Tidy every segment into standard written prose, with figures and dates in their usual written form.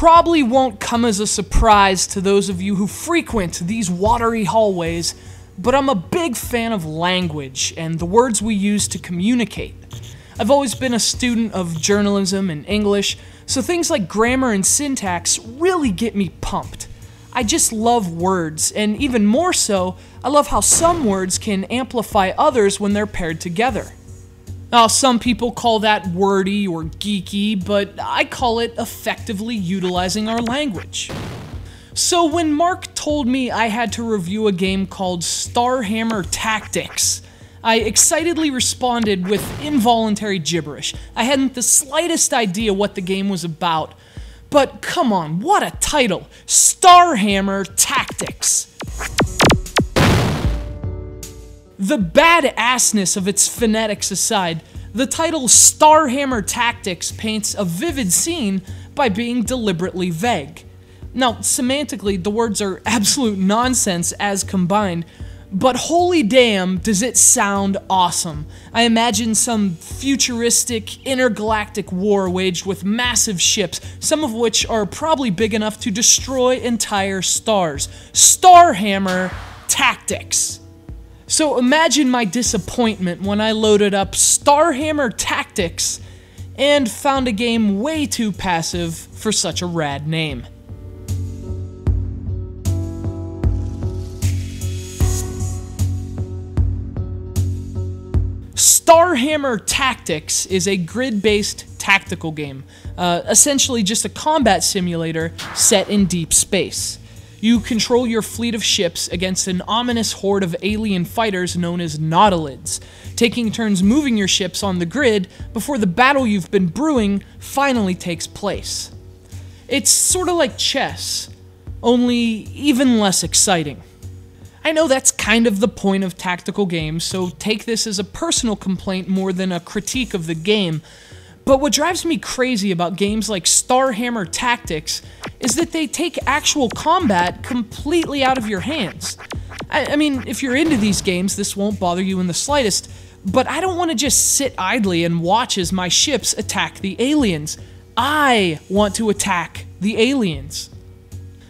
probably won't come as a surprise to those of you who frequent these watery hallways, but I'm a big fan of language and the words we use to communicate. I've always been a student of journalism and English, so things like grammar and syntax really get me pumped. I just love words, and even more so, I love how some words can amplify others when they're paired together. Now, some people call that wordy or geeky, but I call it effectively utilizing our language. So when Mark told me I had to review a game called Starhammer Tactics, I excitedly responded with involuntary gibberish. I hadn't the slightest idea what the game was about. But come on, what a title! Starhammer Tactics! The badassness of its phonetics aside, the title Starhammer Tactics paints a vivid scene by being deliberately vague. Now, semantically, the words are absolute nonsense as combined, but holy damn, does it sound awesome. I imagine some futuristic, intergalactic war waged with massive ships, some of which are probably big enough to destroy entire stars. Starhammer Tactics. So imagine my disappointment when I loaded up Starhammer Tactics and found a game way too passive for such a rad name. Starhammer Tactics is a grid-based tactical game, essentially just a combat simulator set in deep space. You control your fleet of ships against an ominous horde of alien fighters known as Nautilids, taking turns moving your ships on the grid before the battle you've been brewing finally takes place. It's sort of like chess, only even less exciting. I know that's kind of the point of tactical games, so take this as a personal complaint more than a critique of the game, but what drives me crazy about games like Starhammer Tactics is that they take actual combat completely out of your hands. I mean, if you're into these games, this won't bother you in the slightest, but I don't want to just sit idly and watch as my ships attack the aliens. I want to attack the aliens.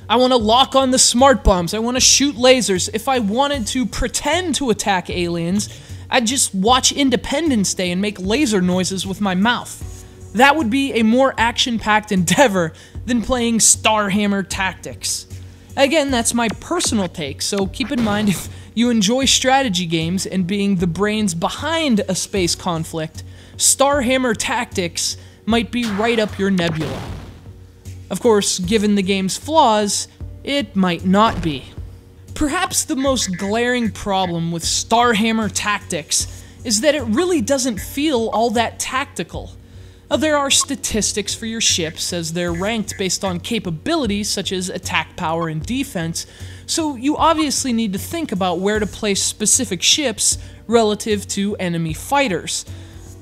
I want to lock on the smart bombs, I want to shoot lasers. If I wanted to pretend to attack aliens, I'd just watch Independence Day and make laser noises with my mouth. That would be a more action-packed endeavor than playing Starhammer Tactics. Again, that's my personal take, so keep in mind if you enjoy strategy games and being the brains behind a space conflict, Starhammer Tactics might be right up your nebula. Of course, given the game's flaws, it might not be. Perhaps the most glaring problem with Starhammer Tactics is that it really doesn't feel all that tactical. There are statistics for your ships, as they're ranked based on capabilities such as attack power and defense, so you obviously need to think about where to place specific ships relative to enemy fighters.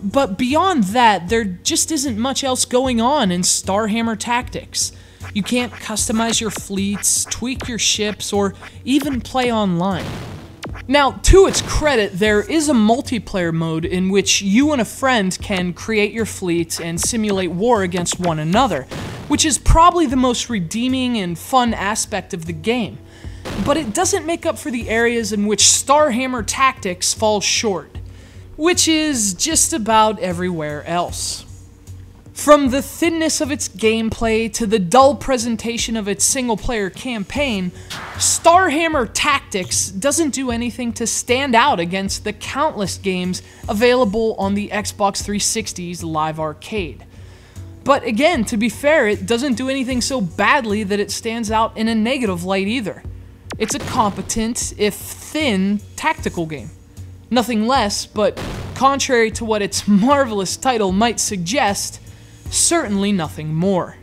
But beyond that, there just isn't much else going on in Starhammer Tactics. You can't customize your fleets, tweak your ships, or even play online. Now, to its credit, there is a multiplayer mode in which you and a friend can create your fleets and simulate war against one another, which is probably the most redeeming and fun aspect of the game. But it doesn't make up for the areas in which Starhammer Tactics falls short, which is just about everywhere else. From the thinness of its gameplay to the dull presentation of its single-player campaign, Starhammer Tactics doesn't do anything to stand out against the countless games available on the Xbox 360's Live Arcade. But again, to be fair, it doesn't do anything so badly that it stands out in a negative light either. It's a competent, if thin, tactical game. Nothing less, but contrary to what its marvelous title might suggest, certainly nothing more.